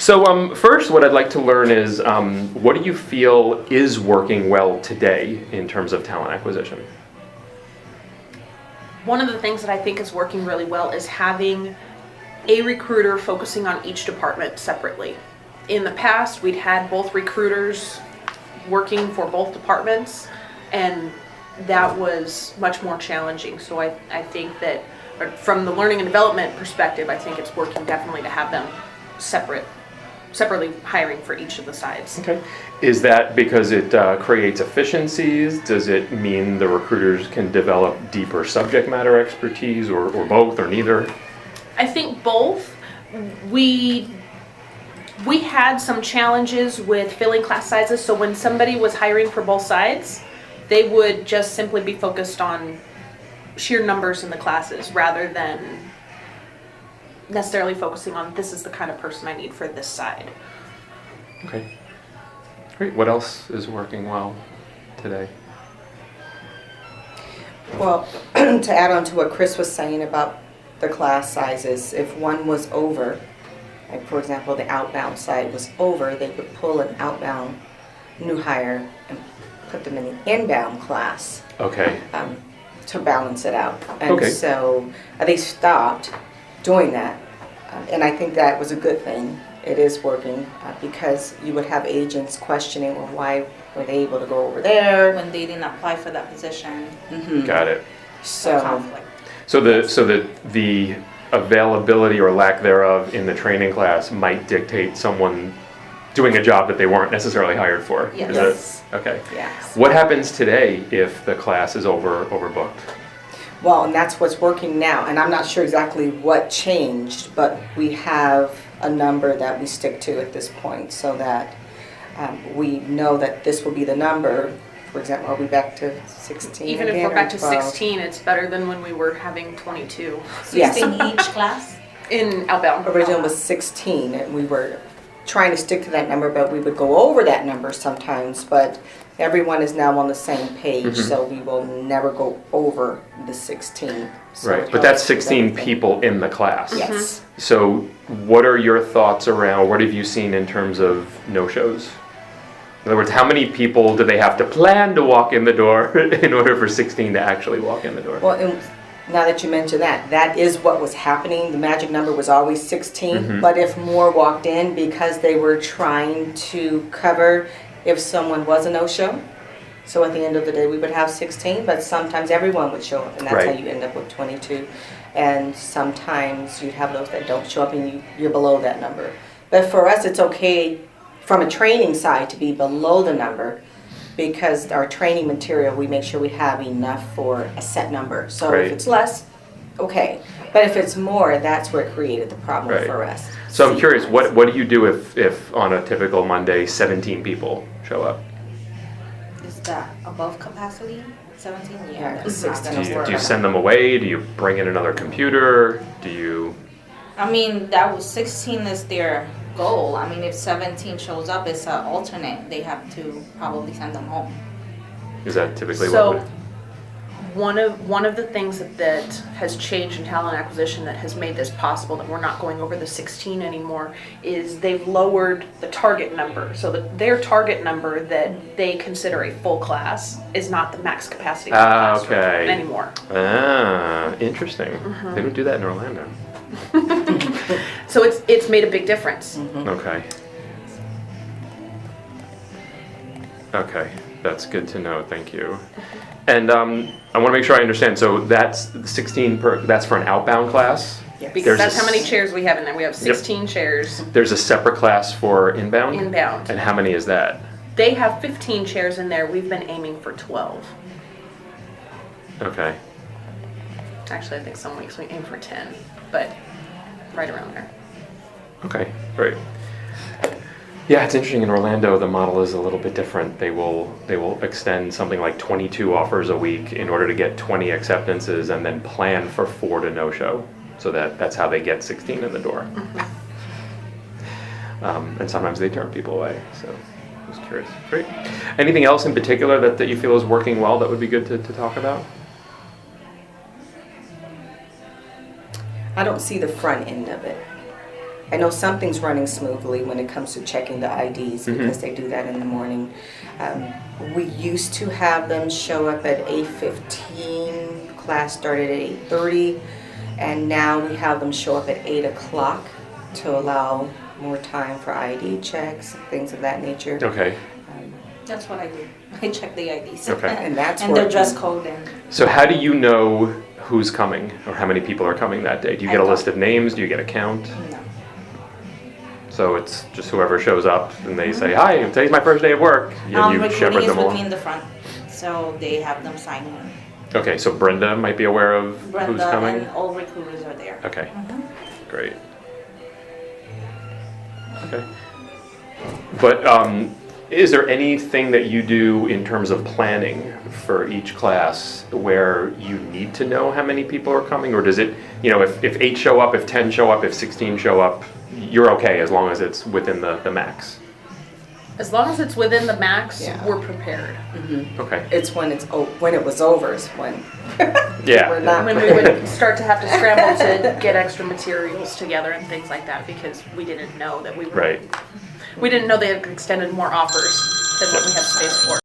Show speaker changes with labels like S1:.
S1: So first, what I'd like to learn is what do you feel is working well today in terms of talent acquisition?
S2: One of the things that I think is working really well is having a recruiter focusing on each department separately. In the past, we'd had both recruiters working for both departments, and that was much more challenging. So I think that from the learning and development perspective, I think it's working definitely to have them separately hiring for each of the sides.
S1: Okay. Is that because it creates efficiencies? Does it mean the recruiters can develop deeper subject matter expertise, or both, or neither?
S2: I think both. We had some challenges with filling class sizes, so when somebody was hiring for both sides, they would just simply be focused on sheer numbers in the classes rather than necessarily focusing on this is the kind of person I need for this side.
S1: Okay. Great. What else is working well today?
S3: Well, to add on to what Chris was saying about the class sizes, if one was over, like for example the outbound side was over, they could pull an outbound new hire and put them in the inbound class.
S1: Okay.
S3: To balance it out. And
S1: Okay.
S3: so they stopped doing that. And I think that was a good thing. It is working because you would have agents questioning, well, why were they able to go over there?
S4: When they didn't apply for that position.
S3: Mm-hmm.
S1: Got it.
S3: So,
S4: Conflict.
S1: So the availability or lack thereof in the training class might dictate someone doing a job that they weren't necessarily hired for.
S4: Yes.
S1: Is
S3: Yes.
S1: that- okay.
S3: yes.
S1: What happens today if the class is overbooked?
S3: Well, and that's what's working now. And I'm not sure exactly what changed, but we have a number that we stick to at this point so that we know that this will be the number. For example, are we back to 16
S2: Even if
S3: again,
S2: we're back
S3: or
S2: to
S3: 12?
S2: 16, it's better than when we were having 22
S3: Yes.
S4: In each class?
S2: in outbound.
S3: Original was 16, and we were trying to stick to that number, but we would go over that number sometimes. But everyone is now on the same page, so we will never go over the 16. So
S1: Right,
S3: it
S1: but that's
S3: helps with
S1: 16
S3: everything.
S1: people in the class.
S3: Yes.
S1: So what are your thoughts around, what have you seen in terms of no-shows? In other words, how many people do they have to plan to walk in the door in order for 16 to actually walk in the door?
S3: Well, and now that you mention that, that is what was happening. The magic number was always 16, but if more walked in because they were trying to cover if someone was a no-show. So at the end of the day, we would have 16, but sometimes everyone would show up, and that's how
S1: Right.
S3: you end up with 22. And sometimes you have those that don't show up, and you're below that number. But for us, it's okay from a training side to be below the number, because our training material, we make sure we have enough for a set number. So
S1: Right.
S3: if it's less, okay. But if it's more, that's where it created the problem
S1: Right.
S3: for us.
S1: So I'm curious, what do you do if on a typical Monday 17 people show up?
S4: Is that above capacity? 17?
S3: Yeah,
S4: Yeah, that's
S3: 16
S4: not
S1: Do
S4: gonna
S1: you
S4: work.
S1: send them away? Do you bring in another computer? Do you?
S4: I mean, that was 16 is their goal. I mean, if 17 shows up, it's an alternate. They have to probably send them home.
S1: Is that typically
S2: So
S1: what?
S2: one of the things that has changed in talent acquisition that has made this possible, that we're not going over the 16 anymore, is they've lowered the target number. So that their target number that they consider a full class is not the max capacity of the classroom
S1: Okay.
S2: anymore.
S1: Ah, interesting. They don't do that in Orlando.
S2: So it's made a big difference.
S1: Okay. Okay, that's good to know. Thank you. And I want to make sure I understand. So that's 16 per. That's for an outbound class.
S3: Yes.
S2: Because
S1: There's
S2: that's
S1: a
S2: how many
S1: s-
S2: chairs we have in there. We have 16 chairs
S1: There's a separate class for inbound.
S2: inbound.
S1: And how many is that?
S2: They have 15 chairs in there. We've been aiming for 12.
S1: Okay.
S2: Actually, I think some weeks we aim for 10, but right around there.
S1: Okay. Great. Yeah, it's interesting. In Orlando, the model is a little bit different. They will extend something like 22 offers a week in order to get 20 acceptances, and then plan for 4 to no show. So that's how they get 16 in the door. And sometimes they turn people away. So I was curious. Great. Anything else in particular that you feel is working well that would be good to talk about?
S3: I don't see the front end of it. I know something's running smoothly when it comes to checking the IDs because they do that in the morning. We used to have them show up at 8:15, class started at 8:30, and now we have them show up at 8 o'clock to allow more time for ID checks, things of that nature.
S1: Okay.
S4: That's what I do. I check the IDs.
S1: Okay.
S3: And that's
S4: and their
S3: working.
S4: dress code and
S1: So how do you know who's coming or how many people are coming that day? Do you get a list of names? Do you get a count?
S4: no.
S1: So it's just whoever shows up and they say, "Hi, today's my first day of work." And you
S4: Recruiting
S1: shepherd
S4: is
S1: them
S4: with me
S1: along.
S4: in the front, so they have them sign in.
S1: Okay, so Brenda might be aware of who's
S4: Brenda
S1: coming.
S4: and all recruiters are there.
S1: Okay, great. Okay. But is there anything that you do in terms of planning for each class where you need to know how many people are coming? Or does it, if 8 show up, if 10 show up, if 16 show up, you're okay as long as it's within the max?
S2: As long as it's within the max,
S3: Yeah.
S2: we're prepared.
S1: Okay.
S3: It's when it was over is when
S1: Yeah.
S3: we're not
S2: When we would start to have to scramble to get extra materials together and things like that because we didn't know that we were.
S1: Right.
S2: We didn't know they had extended more offers than what we had space for.